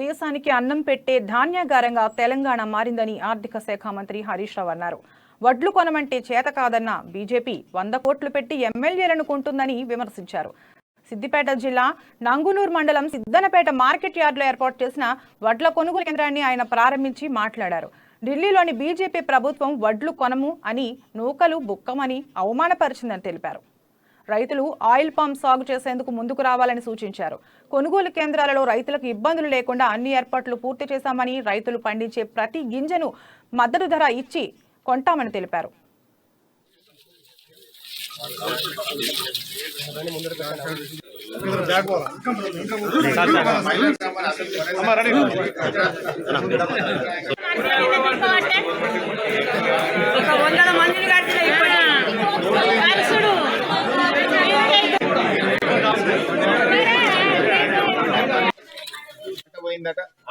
దేశానికి అన్నం పెట్టే ధాన్యాగారంగా తెలంగాణ మారిందని ఆర్థిక శాఖ మంత్రి హరీష్ రావు అన్నారు. వడ్లు కొనమంటే చేత కాదన్న బీజేపీ 100 కోట్లు పెట్టి ఎమ్మెల్యేలను కొంటుందని విమర్శించారు. సిద్దిపేట జిల్లా నంగునూరు మండలం సిద్దనపేట మార్కెట్ యార్డులో ఏర్పాటు చేసిన వడ్ల కొనుగోలు కేంద్రాన్ని ఆయన ప్రారంభించి మాట్లాడారు. ఢిల్లీలోని బీజేపీ ప్రభుత్వం వడ్లు కొనము అని, నూకలు బుక్కమని అవమానపరిచిందని తెలిపారు. రైతులు ఆయిల్ పామ్ సాగు చేసేందుకు ముందుకు రావాలని సూచించారు. కొనుగోలు కేంద్రాలలో రైతులకు ఇబ్బందులు లేకుండా అన్ని ఏర్పాట్లు పూర్తి చేశామని, రైతులు పండించే ప్రతి గింజను మద్దతు ధర ఇచ్చి కొంటామని తెలిపారు.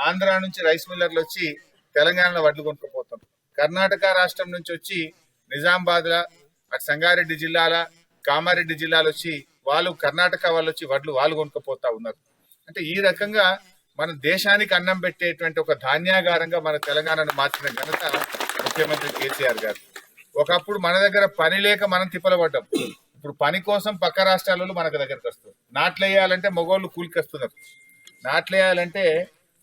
ఆంధ్ర నుంచి రైస్ మిల్లర్లు వచ్చి తెలంగాణలో వడ్లు కొనుక్కపోతాం. కర్ణాటక రాష్ట్రం నుంచి వచ్చి నిజామాబాద్ అటు సంగారెడ్డి జిల్లాల కామారెడ్డి జిల్లాలు వచ్చి వాళ్ళు కర్ణాటక వాళ్ళు వచ్చి వడ్లు వాళ్ళు కొనుక్కపోతా ఉన్నారు. అంటే ఈ రకంగా మన దేశానికి అన్నం పెట్టేటువంటి ఒక ధాన్యాగారంగా మన తెలంగాణను మార్చిన ఘనత ముఖ్యమంత్రి కేసీఆర్ గారు. ఒకప్పుడు మన దగ్గర పని లేక మనం తిప్పలపడ్డాం. ఇప్పుడు పని కోసం పక్క రాష్ట్రాలలో మన దగ్గరకు వస్తారు. నాట్లు వేయాలంటే మగోళ్ళు కూలికి వస్తున్నారు. నాట్లు వేయాలంటే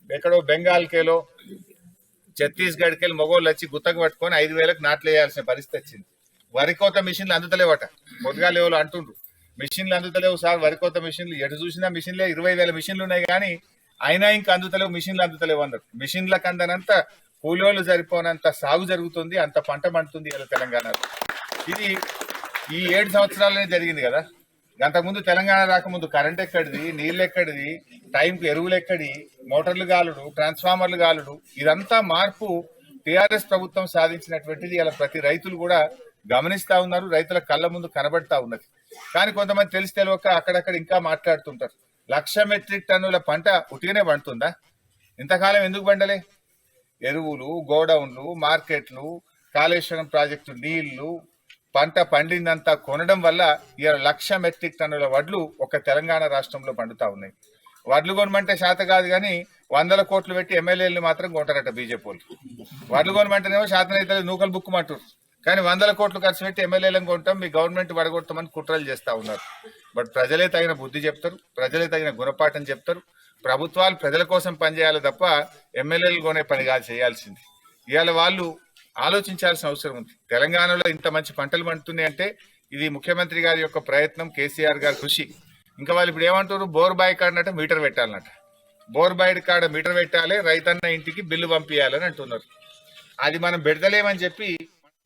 ఎక్కడో బెంగాల్కేలో ఛత్తీస్గఢ్కి వెళ్ళి మగోళ్ళు వచ్చి గుత్తకు పట్టుకొని 5,000కి నాట్లు వేయాల్సిన పరిస్థితి వచ్చింది. వరికోత మిషన్లు అందుతలేవట. పొద్దుగా లేవులు అంటుండ్రు మిషన్లు అందుతలేవు సార్, వరికోత మిషన్లు ఎటు చూసినా మిషన్లే 20,000 మిషన్లు ఉన్నాయి కానీ అయినా ఇంకా అందుతలేవు, మిషన్లు అందుతలేవు అన్నారు. మిషన్లకు అందనంత కూలీలు సరిపోనంత సాగు జరుగుతుంది, అంత పంట పండుతుంది ఇలా తెలంగాణలో. ఇది ఈ 7 సంవత్సరాలనే జరిగింది కదా. అంతకుముందు తెలంగాణ రాకముందు కరెంట్ ఎక్కడిది, నీళ్ళు ఎక్కడిది, టైంకి ఎరువులు ఎక్కడి, మోటార్లు గాలుడు, ట్రాన్స్ఫార్మర్లు గాలుడు, ఇదంతా మార్పు టీఆర్ఎస్ ప్రభుత్వం సాధించినటువంటిది. ఇలా ప్రతి రైతులు కూడా గమనిస్తా ఉన్నారు, రైతుల కళ్ళ ముందు కనబడతా ఉన్నది. కానీ కొంతమంది తెలిసి తెలియక అక్కడక్కడ ఇంకా మాట్లాడుతుంటారు. 1,00,000 మెట్రిక్ టన్నుల పంట ఉట్టిగానే పండుతుందా? ఇంతకాలం ఎందుకు పండలే? ఎరువులు, గోడౌన్లు, మార్కెట్లు, కాళేశ్వరం ప్రాజెక్టు నీళ్లు, పంట పండిందంతా కొనడం వల్ల 1,00,000 మెట్రిక్ టన్నుల వడ్లు ఒక తెలంగాణ రాష్ట్రంలో పండుతా ఉన్నాయి. వడ్లు కొనమంటే శాత కాదు కానీ 100 కోట్లు పెట్టి ఎమ్మెల్యేలు మాత్రం కొంటారట బీజేపీ వాళ్ళు. వడ్లు కొనమంటేనేమో శాతనైతే నూకలు బుక్కుమంటారు, కానీ 100 కోట్లు ఖర్చు పెట్టి ఎమ్మెల్యేలను కొంటాం, మీ గవర్నమెంట్ వడగొడతామని కుట్రలు చేస్తా ఉన్నారు. బట్ ప్రజలే తగిన బుద్ధి చెప్తారు, ప్రజలే తగిన గుణపాఠం చెప్తారు. ప్రభుత్వాలు ప్రజల కోసం పనిచేయాలి తప్ప ఎమ్మెల్యేలు కొనే పని కాదు చేయాల్సింది. ఇవాళ వాళ్ళు ఆలోచించాల్సిన అవసరం ఉంది. తెలంగాణలో ఇంత మంచి పంటలు పండుతున్నాయి అంటే ఇది ముఖ్యమంత్రి గారి యొక్క ప్రయత్నం, కేసీఆర్ గారి కృషి. ఇంకా వాళ్ళు ఇప్పుడు ఏమంటారు, బోర్ బాయ్ కాడనట మీటర్ పెట్టాలన్నట. బోర్ బాయ్ కాడ మీటర్ పెట్టాలి, రైతన్న ఇంటికి బిల్లు పంపించాలని అంటున్నారు. అది మనం పెడతలేమని చెప్పి